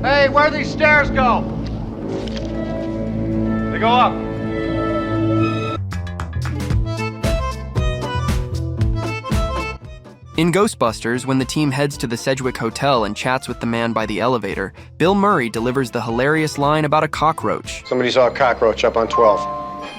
Hey, where these stairs go? They go up. In Ghostbusters, when the team heads to the Sedgwick Hotel and chats with the man by the elevator, Bill Murray delivers the hilarious line about a cockroach. Somebody saw a cockroach up on 12.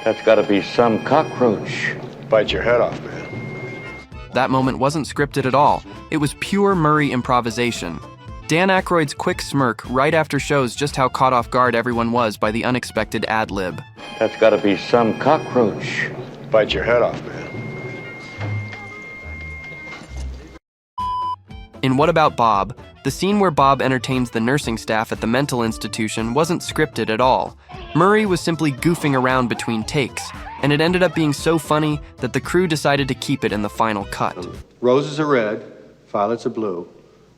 That's gotta be some cockroach. Bite your head off, man. That moment wasn't scripted at all. It was pure Murray improvisation. Dan Aykroyd's quick smirk right after shows just how caught off guard everyone was by the unexpected ad-lib. That's gotta be some cockroach. Bite your head off, man. In What About Bob, the scene where Bob entertains the nursing staff at the mental institution wasn't scripted at all. Murray was simply goofing around between takes, and it ended up being so funny that the crew decided to keep it in the final cut. Roses are red, violets are blue.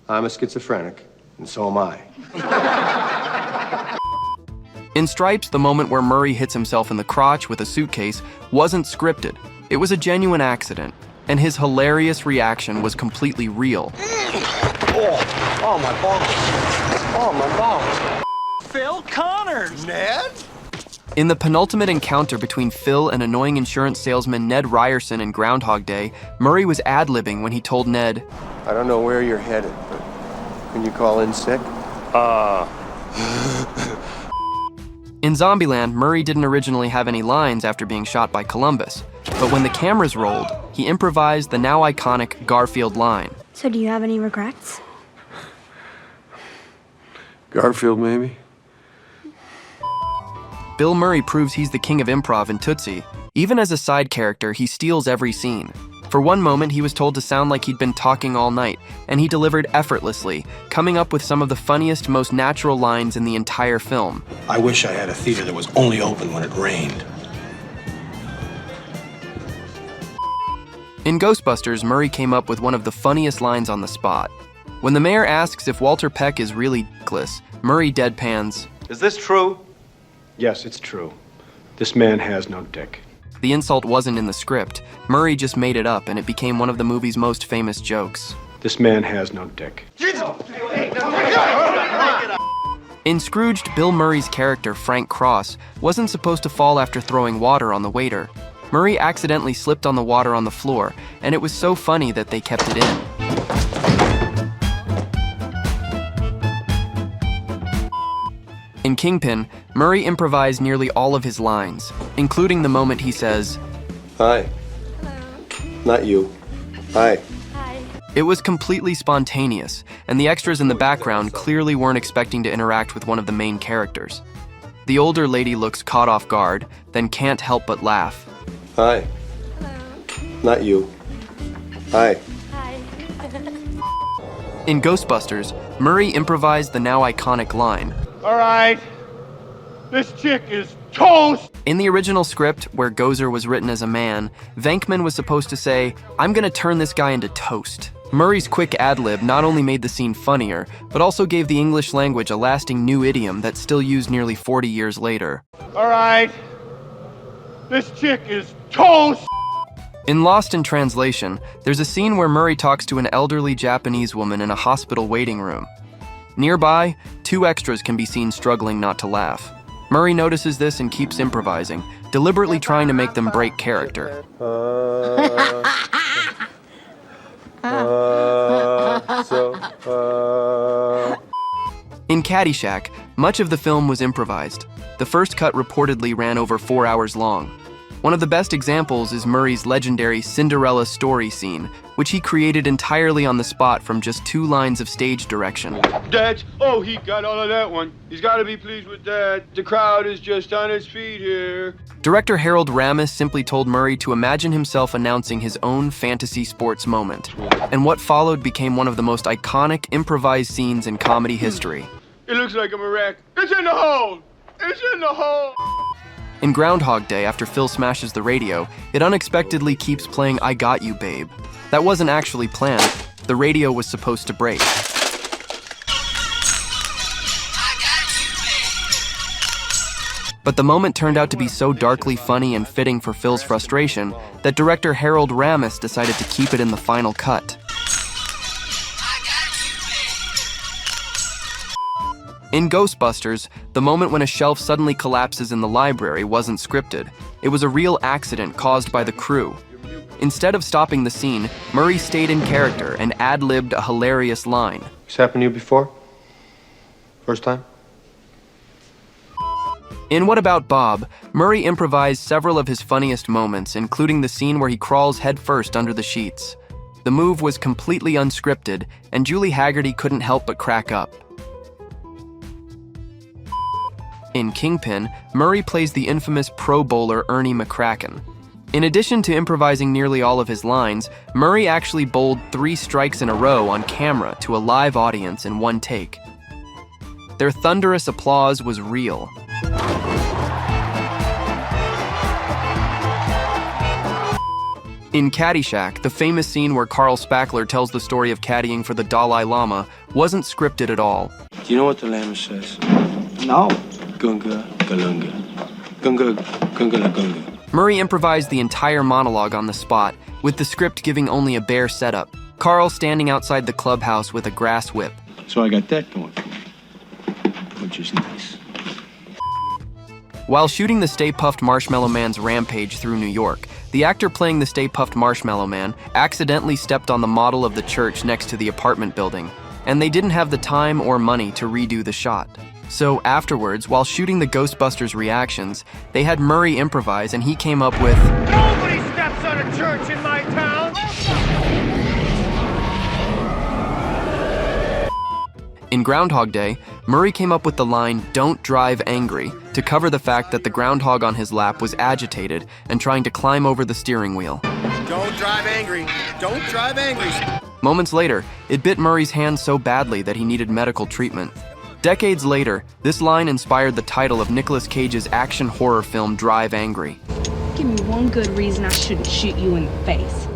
I'm a schizophrenic, and so am I. In Stripes, the moment where Murray hits himself in the crotch with a suitcase wasn't scripted. It was a genuine accident, and his hilarious reaction was completely real. Oh, my balls. Oh, my balls. Phil Connors! Ned? In the penultimate encounter between Phil and annoying insurance salesman Ned Ryerson in Groundhog Day, Murray was ad-libbing when he told Ned, I don't know where you're headed, but can you call in sick? In Zombieland, Murray didn't originally have any lines after being shot by Columbus, but when the cameras rolled, he improvised the now iconic Garfield line. So do you have any regrets? Garfield, maybe? Bill Murray proves he's the king of improv in Tootsie. Even as a side character, he steals every scene. For one moment, he was told to sound like he'd been talking all night, and he delivered effortlessly, coming up with some of the funniest, most natural lines in the entire film. I wish I had a theater that was only open when it rained. In Ghostbusters, Murray came up with one of the funniest lines on the spot. When the mayor asks if Walter Peck is really dickless, Murray deadpans, Is this true? Yes, it's true. This man has no dick. The insult wasn't in the script. Murray just made it up, and it became one of the movie's most famous jokes. This man has no dick. In Scrooged, Bill Murray's character, Frank Cross, wasn't supposed to fall after throwing water on the waiter. Murray accidentally slipped on the water on the floor, and it was so funny that they kept it in. In Kingpin, Murray improvised nearly all of his lines, including the moment he says, Hi. Hello. Not you. Hi. Hi. It was completely spontaneous, and the extras in the background clearly weren't expecting to interact with one of the main characters. The older lady looks caught off guard, then can't help but laugh. Hi. Hello. Not you. Hi. Hi. In Ghostbusters, Murray improvised the now iconic line. All right. This chick is toast. In the original script, where Gozer was written as a man, Venkman was supposed to say, I'm gonna turn this guy into toast. Murray's quick ad-lib not only made the scene funnier, but also gave the English language a lasting new idiom that's still used nearly 40 years later. All right. This chick is toast. In Lost in Translation, there's a scene where Murray talks to an elderly Japanese woman in a hospital waiting room. Nearby, two extras can be seen struggling not to laugh. Murray notices this and keeps improvising, deliberately trying to make them break character. In Caddyshack, much of the film was improvised. The first cut reportedly ran over 4 hours long. One of the best examples is Murray's legendary Cinderella story scene, which he created entirely on the spot from just 2 lines of stage direction. Dad, oh, he got all of that one. He's got to be pleased with that. The crowd is just on its feet here. Director Harold Ramis simply told Murray to imagine himself announcing his own fantasy sports moment, and what followed became one of the most iconic improvised scenes in comedy history. It looks like I'm a wreck. It's in the hole! It's in the hole! In Groundhog Day, after Phil smashes the radio, it unexpectedly keeps playing I Got You, Babe. That wasn't actually planned. The radio was supposed to break. But the moment turned out to be so darkly funny and fitting for Phil's frustration that director Harold Ramis decided to keep it in the final cut. In Ghostbusters, the moment when a shelf suddenly collapses in the library wasn't scripted. It was a real accident caused by the crew. Instead of stopping the scene, Murray stayed in character and ad-libbed a hilarious line. This happened to you before? First time? In What About Bob, Murray improvised several of his funniest moments, including the scene where he crawls headfirst under the sheets. The move was completely unscripted, and Julie Haggerty couldn't help but crack up. In Kingpin, Murray plays the infamous Pro Bowler Ernie McCracken. In addition to improvising nearly all of his lines, Murray actually bowled 3 strikes in a row on camera to a live audience in one take. Their thunderous applause was real. In Caddyshack, the famous scene where Carl Spackler tells the story of caddying for the Dalai Lama wasn't scripted at all. Do you know what the llama says? No. Gunga, galunga. Gunga, gunga, la gunga. Murray improvised the entire monologue on the spot, with the script giving only a bare setup. Carl standing outside the clubhouse with a grass whip. So I got that going for me, which is nice. While shooting the Stay Puft Marshmallow Man's rampage through New York, the actor playing the Stay Puft Marshmallow Man accidentally stepped on the model of the church next to the apartment building, and they didn't have the time or money to redo the shot. So afterwards, while shooting the Ghostbusters reactions, they had Murray improvise, and he came up with, Nobody steps on a church in my town! In Groundhog Day, Murray came up with the line, "Don't drive angry," to cover the fact that the groundhog on his lap was agitated and trying to climb over the steering wheel. Don't drive angry. Don't drive angry. Moments later, it bit Murray's hand so badly that he needed medical treatment. Decades later, this line inspired the title of Nicolas Cage's action horror film Drive Angry. Give me one good reason I shouldn't shoot you in the face.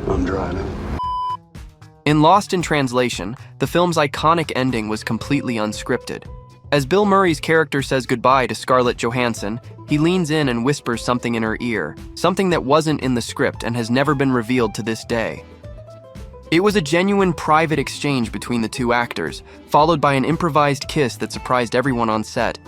I'm driving. In Lost in Translation, the film's iconic ending was completely unscripted. As Bill Murray's character says goodbye to Scarlett Johansson, he leans in and whispers something in her ear, something that wasn't in the script and has never been revealed to this day. It was a genuine private exchange between the two actors, followed by an improvised kiss that surprised everyone on set.